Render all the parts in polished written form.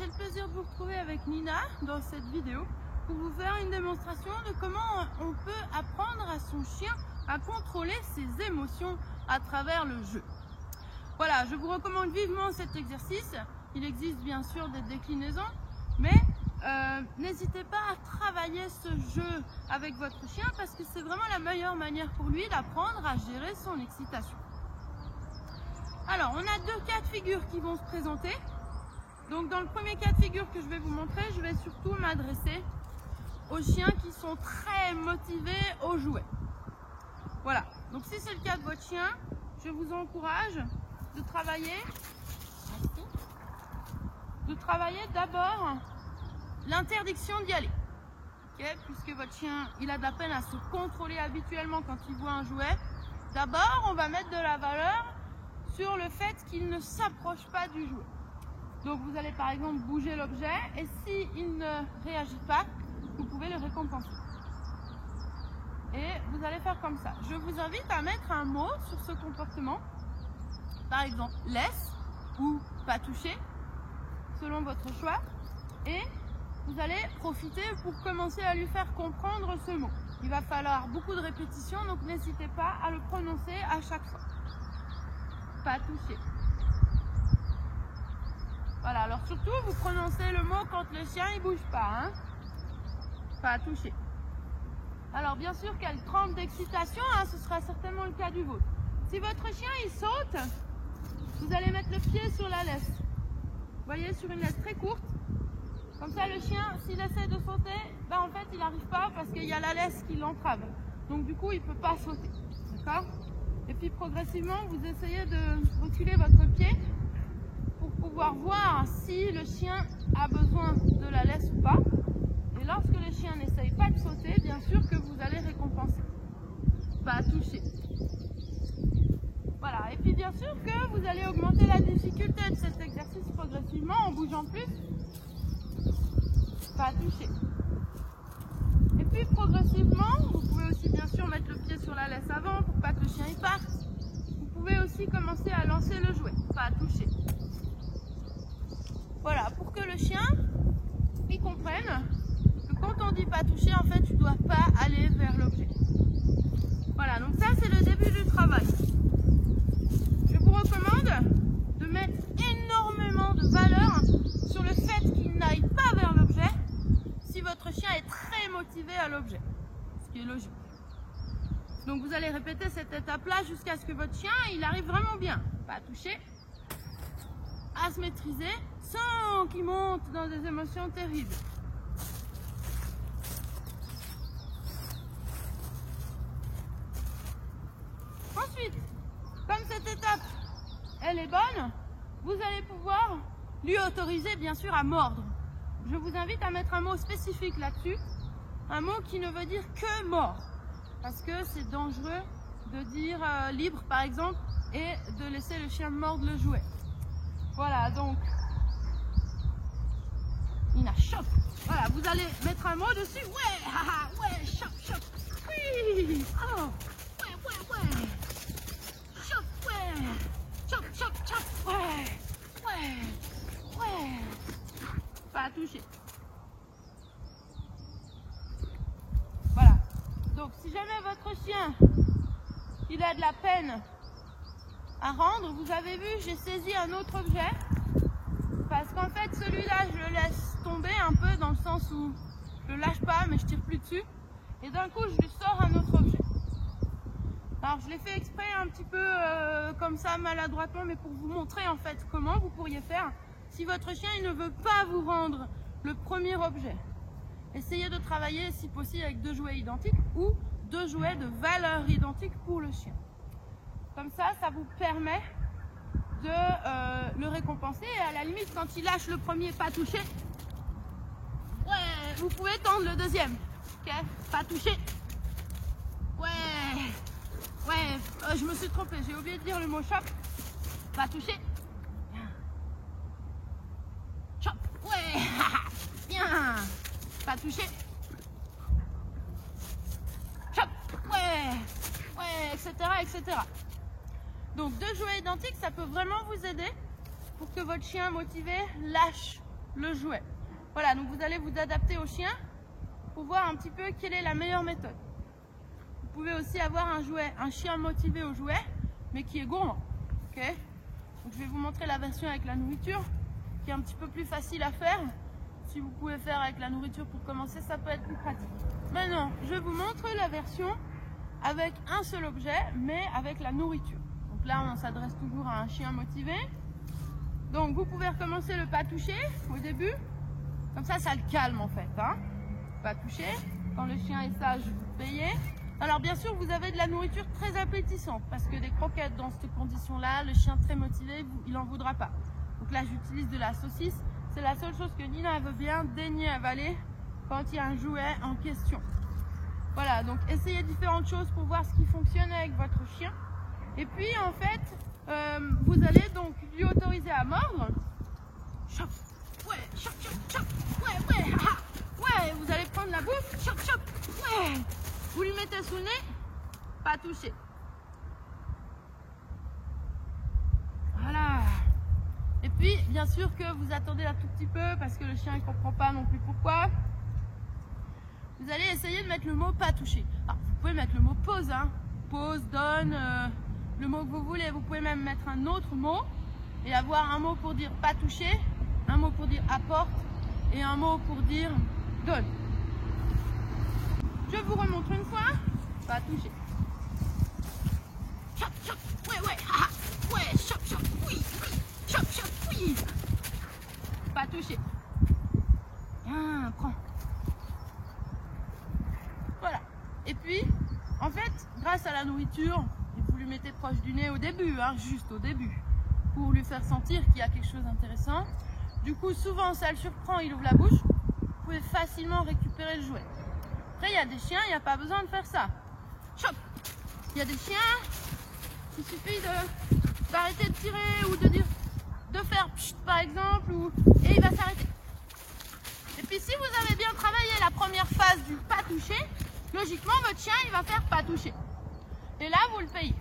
j'ai le plaisir de vous retrouver avec Nina dans cette vidéo pour vous faire une démonstration de comment on peut apprendre à son chien à contrôler ses émotions à travers le jeu. Voilà, je vous recommande vivement cet exercice. Il existe bien sûr des déclinaisons, mais n'hésitez pas à travailler ce jeu avec votre chien parce que c'est vraiment la meilleure manière pour lui d'apprendre à gérer son excitation. Alors, on a deux cas de figure qui vont se présenter. Donc dans le premier cas de figure que je vais vous montrer, je vais surtout m'adresser aux chiens qui sont très motivés au jouet. Voilà, donc si c'est le cas de votre chien, je vous encourage de travailler d'abord l'interdiction d'y aller. Okay, puisque votre chien il a de la peine à se contrôler habituellement quand il voit un jouet, d'abord on va mettre de la valeur sur le fait qu'il ne s'approche pas du jouet. Donc vous allez par exemple bouger l'objet et s'il ne réagit pas, vous pouvez le récompenser. Et vous allez faire comme ça. Je vous invite à mettre un mot sur ce comportement. Par exemple, laisse ou pas toucher, selon votre choix. Et vous allez profiter pour commencer à lui faire comprendre ce mot. Il va falloir beaucoup de répétitions, donc n'hésitez pas à le prononcer à chaque fois. Pas toucher. Voilà, alors surtout, vous prononcez le mot quand le chien il bouge pas, hein. Pas toucher. Alors bien sûr qu'elle tremble d'excitation, hein, ce sera certainement le cas du vôtre. Si votre chien il saute, vous allez mettre le pied sur la laisse. Vous voyez, sur une laisse très courte. Comme ça, le chien, s'il essaie de sauter, ben, en fait, il n'arrive pas parce qu'il y a la laisse qui l'entrave. Donc du coup, il ne peut pas sauter. D'accord ? Et puis progressivement, vous essayez de reculer votre pied pour pouvoir voir si le chien a besoin de la laisse ou pas. Et lorsque le chien n'essaye pas de sauter, bien sûr que vous allez récompenser. Pas toucher. Voilà. Et puis bien sûr que vous allez augmenter la difficulté de cet exercice progressivement en bougeant plus. Pas toucher. Et puis progressivement, vous pouvez aussi bien sûr mettre le pied sur la laisse avant pour pas que le chien y parte. Vous pouvez aussi commencer à lancer le jouet. Pas toucher. Voilà, pour que le chien il comprenne que quand on dit pas toucher, en fait, tu dois pas aller vers l'objet. Voilà, donc ça c'est le début du travail. Je vous recommande de mettre énormément de valeur sur le fait qu'il n'aille pas vers l'objet si votre chien est très motivé à l'objet, ce qui est logique. Donc vous allez répéter cette étape-là jusqu'à ce que votre chien il arrive vraiment bien. Pas toucher, à se maîtriser sans qu'il monte dans des émotions terribles. Ensuite, comme cette étape elle est bonne, vous allez pouvoir lui autoriser bien sûr à mordre. Je vous invite à mettre un mot spécifique là-dessus, un mot qui ne veut dire que mord, parce que c'est dangereux de dire libre par exemple et de laisser le chien mordre le jouet. Voilà, donc Nina, chope. Voilà, vous allez mettre un mot dessus. Ouais, haha, ouais, chope, chope. Oui, oh, ouais, ouais, ouais. Chope, ouais. Chope, chope, chope. Ouais, ouais, ouais. Pas toucher. Voilà. Donc, si jamais votre chien, il a de la peine à rendre, vous avez vu, j'ai saisi un autre objet. Parce qu'en fait, celui-là, je le laisse tomber un peu dans le sens où je le lâche pas, mais je tire plus dessus. Et d'un coup, je lui sors un autre objet. Alors, je l'ai fait exprès un petit peu comme ça, maladroitement, mais pour vous montrer en fait comment vous pourriez faire si votre chien il ne veut pas vous rendre le premier objet. Essayez de travailler, si possible, avec deux jouets identiques ou deux jouets de valeur identique pour le chien. Comme ça, ça vous permet de le récompenser et à la limite quand il lâche le premier pas touché, ouais, vous pouvez tendre le deuxième, ok, pas touché, ouais, ouais, je me suis trompée, j'ai oublié de dire le mot chop, pas touché, chop, ouais, bien, pas touché, chop, ouais, ouais, etc., etc. Donc deux jouets identiques, ça peut vraiment vous aider pour que votre chien motivé lâche le jouet. Voilà, donc vous allez vous adapter au chien pour voir un petit peu quelle est la meilleure méthode. Vous pouvez aussi avoir un chien motivé au jouet, mais qui est gourmand. Okay, donc je vais vous montrer la version avec la nourriture, qui est un petit peu plus facile à faire. Si vous pouvez faire avec la nourriture pour commencer, ça peut être plus pratique. Maintenant, je vous montre la version avec un seul objet, mais avec la nourriture. Donc là, on s'adresse toujours à un chien motivé. Donc vous pouvez recommencer le pas toucher au début. Comme ça le calme en fait. Hein. Pas toucher. Quand le chien est sage, vous payez. Alors bien sûr, vous avez de la nourriture très appétissante parce que des croquettes dans cette condition-là, le chien très motivé, il n'en voudra pas. Donc là, j'utilise de la saucisse. C'est la seule chose que Nina veut bien daigner avaler quand il y a un jouet en question. Voilà, donc essayez différentes choses pour voir ce qui fonctionne avec votre chien. Et puis en fait, vous allez donc lui autoriser à mordre. Chop, ouais, chop, chop, chop, ouais, ouais, haha, ouais, vous allez prendre la bouffe, chop, chop, ouais. Vous lui mettez sous le nez, pas toucher. Voilà. Et puis, bien sûr que vous attendez un tout petit peu parce que le chien ne comprend pas non plus pourquoi. Vous allez essayer de mettre le mot pas toucher. Alors, vous pouvez mettre le mot pause, hein. Pause, donne, le mot que vous voulez. Vous pouvez même mettre un autre mot et avoir un mot pour dire pas toucher, un mot pour dire apporte et un mot pour dire donne. Je vous remontre une fois, pas toucher. Chop, chop, ouais, ouais, ah, ouais, chop, chop, oui, oui, chop, chop, oui. Pas toucher. Bien, prends. Voilà. Et puis, en fait, grâce à la nourriture, et vous lui mettez proche du nez au début, hein, juste au début, pour lui faire sentir qu'il y a quelque chose d'intéressant. Du coup, souvent, ça le surprend, il ouvre la bouche. Vous pouvez facilement récupérer le jouet. Après, il y a des chiens, il n'y a pas besoin de faire ça. Chop. Il y a des chiens, il suffit d'arrêter de tirer ou de faire pchit, par exemple, et il va s'arrêter. Et puis, si vous avez bien travaillé la première phase du pas toucher, logiquement, votre chien, il va faire pas toucher. Et là, vous le payez.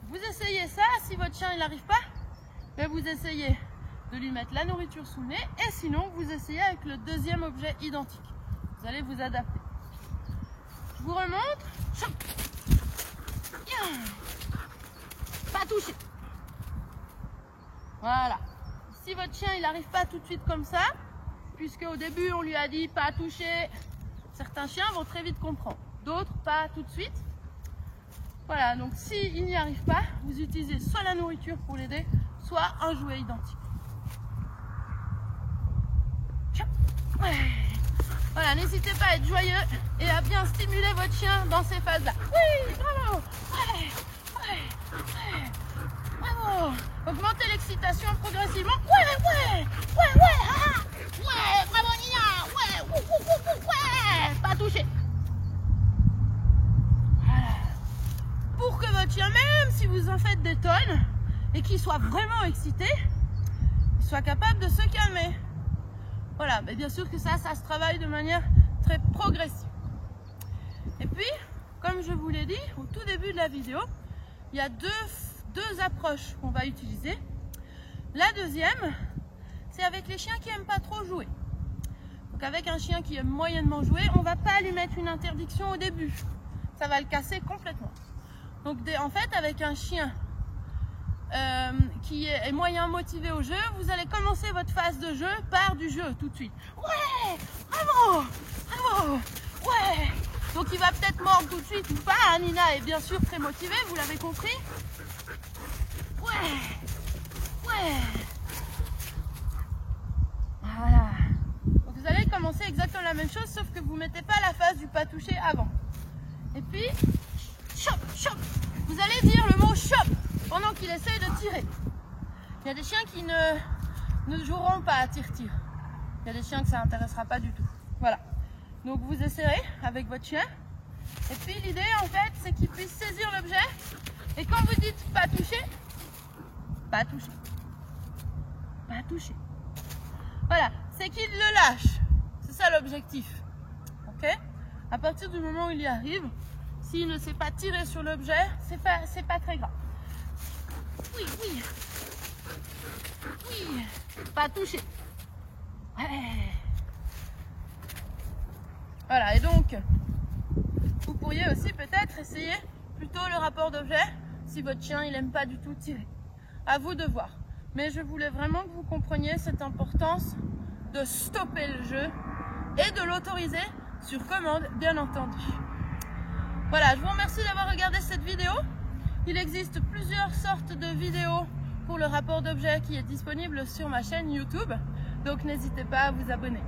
Vous essayez ça, si votre chien, il n'arrive pas, ben vous essayez de lui mettre la nourriture sous le nez, et sinon, vous essayez avec le deuxième objet identique. Vous allez vous adapter. Je vous remonte. Chop. Pas toucher. Voilà. Si votre chien il n'arrive pas tout de suite comme ça, puisque au début on lui a dit pas toucher, certains chiens vont très vite comprendre. D'autres pas tout de suite. Voilà, donc s'il n'y arrive pas, vous utilisez soit la nourriture pour l'aider, soit un jouet identique. Chop. Ouais. Voilà, n'hésitez pas à être joyeux et à bien stimuler votre chien dans ces phases-là. Oui, bravo. Ouais, ouais, ouais. Bravo. Augmentez l'excitation progressivement. Ouais, ah, ouais, bravo Nina. Ouais, pas touché. Voilà. Pour que votre chien, même si vous en faites des tonnes, et qu'il soit vraiment excité, il soit capable de se calmer. Voilà, mais bien sûr que ça se travaille de manière très progressive. Et puis, comme je vous l'ai dit au tout début de la vidéo, il y a deux approches qu'on va utiliser. La deuxième, c'est avec les chiens qui n'aiment pas trop jouer. Donc avec un chien qui aime moyennement jouer, on ne va pas lui mettre une interdiction au début. Ça va le casser complètement. Donc en fait, avec un chien qui est moyen motivé au jeu, vous allez commencer votre phase de jeu par du jeu tout de suite. Ouais, bravo, bravo, ouais. Donc il va peut-être mordre tout de suite ou pas. Nina est bien sûr très motivée, vous l'avez compris. Ouais, ouais. Voilà. Donc vous allez commencer exactement la même chose, sauf que vous ne mettez pas la phase du pas touché avant. Et puis, chop, chop. Vous allez dire le mot chop pendant qu'il essaye de tirer. Il y a des chiens qui ne joueront pas à tire-tire. Il y a des chiens que ça n'intéressera pas du tout. Voilà. Donc vous essayerez avec votre chien. Et puis l'idée en fait, c'est qu'il puisse saisir l'objet. Et quand vous dites pas toucher, pas toucher. Pas toucher. Voilà. C'est qu'il le lâche. C'est ça l'objectif. Ok ? À partir du moment où il y arrive, s'il ne sait pas tirer sur l'objet, c'est pas très grave. Oui, oui. Oui. Pas toucher. Voilà, et donc, vous pourriez aussi peut-être essayer plutôt le rapport d'objet si votre chien il aime pas du tout tirer. À vous de voir. Mais je voulais vraiment que vous compreniez cette importance de stopper le jeu et de l'autoriser sur commande, bien entendu. Voilà, je vous remercie d'avoir regardé cette vidéo. Il existe plusieurs sortes de vidéos pour le rapport d'objet qui est disponible sur ma chaîne YouTube. Donc n'hésitez pas à vous abonner.